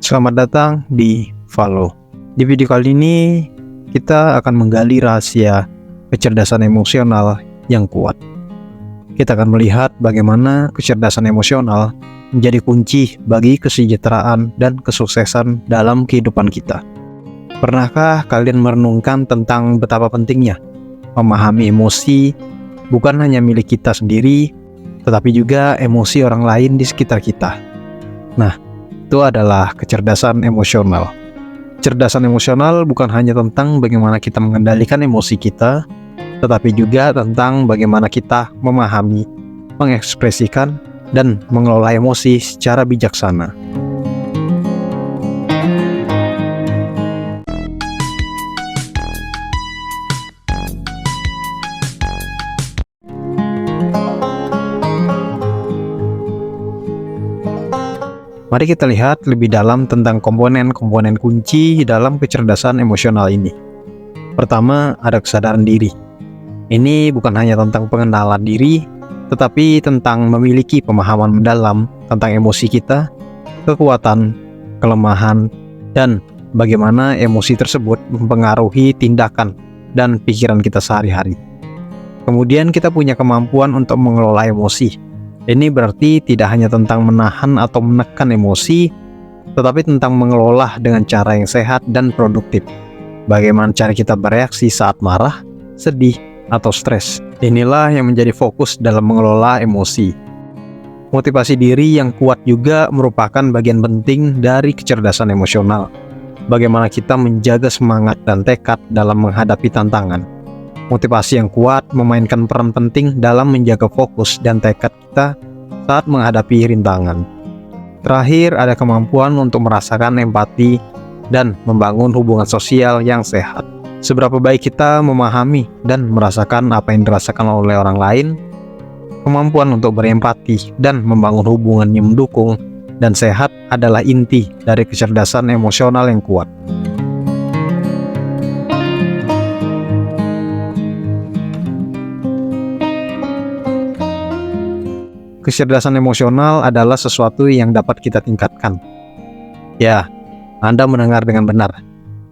Selamat datang di Follow. Di video kali ini kita akan menggali rahasia kecerdasan emosional yang kuat. Kita akan melihat bagaimana kecerdasan emosional menjadi kunci bagi kesejahteraan dan kesuksesan dalam kehidupan kita. Pernahkah kalian merenungkan tentang betapa pentingnya memahami emosi bukan hanya milik kita sendiri, tetapi juga emosi orang lain di sekitar kita? Nah, itu adalah kecerdasan emosional. Kecerdasan emosional bukan hanya tentang bagaimana kita mengendalikan emosi kita, tetapi juga tentang bagaimana kita memahami, mengekspresikan, dan mengelola emosi secara bijaksana. Mari kita lihat lebih dalam tentang komponen-komponen kunci dalam kecerdasan emosional ini. Pertama, ada kesadaran diri. Ini bukan hanya tentang pengenalan diri, tetapi tentang memiliki pemahaman mendalam tentang emosi kita, kekuatan, kelemahan, dan bagaimana emosi tersebut mempengaruhi tindakan dan pikiran kita sehari-hari. Kemudian kita punya kemampuan untuk mengelola emosi. Ini berarti tidak hanya tentang menahan atau menekan emosi, tetapi tentang mengelola dengan cara yang sehat dan produktif. Bagaimana cara kita bereaksi saat marah, sedih, atau stres. Inilah yang menjadi fokus dalam mengelola emosi. Motivasi diri yang kuat juga merupakan bagian penting dari kecerdasan emosional. Bagaimana kita menjaga semangat dan tekad dalam menghadapi tantangan. Motivasi yang kuat memainkan peran penting dalam menjaga fokus dan tekad kita saat menghadapi rintangan. Terakhir, ada kemampuan untuk merasakan empati dan membangun hubungan sosial yang sehat. Seberapa baik kita memahami dan merasakan apa yang dirasakan oleh orang lain, kemampuan untuk berempati dan membangun hubungan yang mendukung dan sehat adalah inti dari kecerdasan emosional yang kuat. Kecerdasan emosional adalah sesuatu yang dapat kita tingkatkan. Ya, Anda mendengar dengan benar.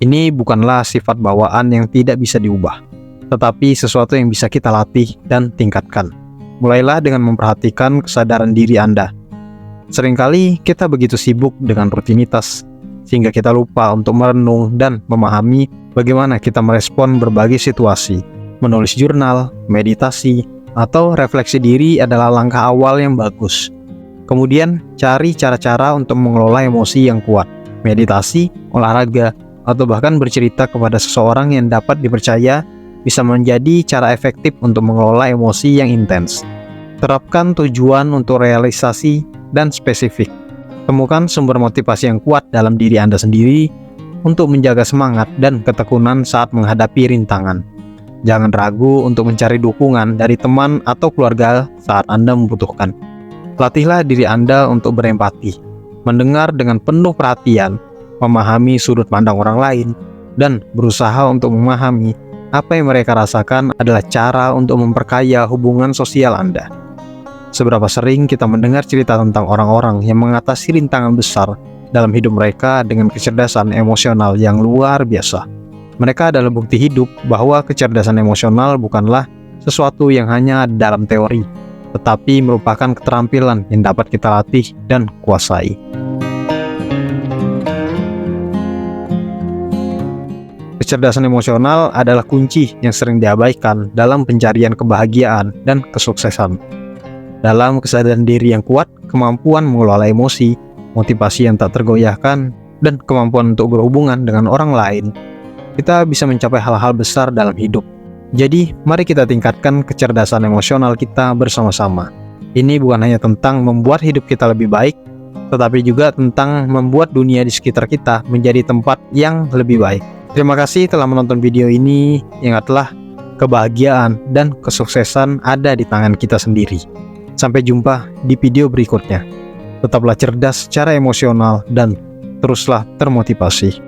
Ini bukanlah sifat bawaan yang tidak bisa diubah, tetapi sesuatu yang bisa kita latih dan tingkatkan. Mulailah dengan memperhatikan kesadaran diri Anda. Seringkali kita begitu sibuk dengan rutinitas, sehingga kita lupa untuk merenung dan memahami bagaimana kita merespon berbagai situasi. Menulis jurnal, meditasi, atau refleksi diri adalah langkah awal yang bagus. Kemudian, cari cara-cara untuk mengelola emosi yang kuat. Meditasi, olahraga, atau bahkan bercerita kepada seseorang yang dapat dipercaya bisa menjadi cara efektif untuk mengelola emosi yang intens. Terapkan tujuan untuk realisasi dan spesifik. Temukan sumber motivasi yang kuat dalam diri Anda sendiri untuk menjaga semangat dan ketekunan saat menghadapi rintangan. Jangan ragu untuk mencari dukungan dari teman atau keluarga saat Anda membutuhkan. Latihlah diri Anda untuk berempati, mendengar dengan penuh perhatian, memahami sudut pandang orang lain, dan berusaha untuk memahami apa yang mereka rasakan adalah cara untuk memperkaya hubungan sosial Anda. Seberapa sering kita mendengar cerita tentang orang-orang yang mengatasi rintangan besar dalam hidup mereka dengan kecerdasan emosional yang luar biasa. Mereka adalah bukti hidup bahwa kecerdasan emosional bukanlah sesuatu yang hanya dalam teori, tetapi merupakan keterampilan yang dapat kita latih dan kuasai. Kecerdasan emosional adalah kunci yang sering diabaikan dalam pencarian kebahagiaan dan kesuksesan. Dalam kesadaran diri yang kuat, kemampuan mengelola emosi, motivasi yang tak tergoyahkan, dan kemampuan untuk berhubungan dengan orang lain, kita bisa mencapai hal-hal besar dalam hidup. Jadi, mari kita tingkatkan kecerdasan emosional kita bersama-sama. Ini bukan hanya tentang membuat hidup kita lebih baik, tetapi juga tentang membuat dunia di sekitar kita menjadi tempat yang lebih baik. Terima kasih telah menonton video ini. Ingatlah, kebahagiaan dan kesuksesan ada di tangan kita sendiri. Sampai jumpa di video berikutnya. Tetaplah cerdas secara emosional dan teruslah termotivasi.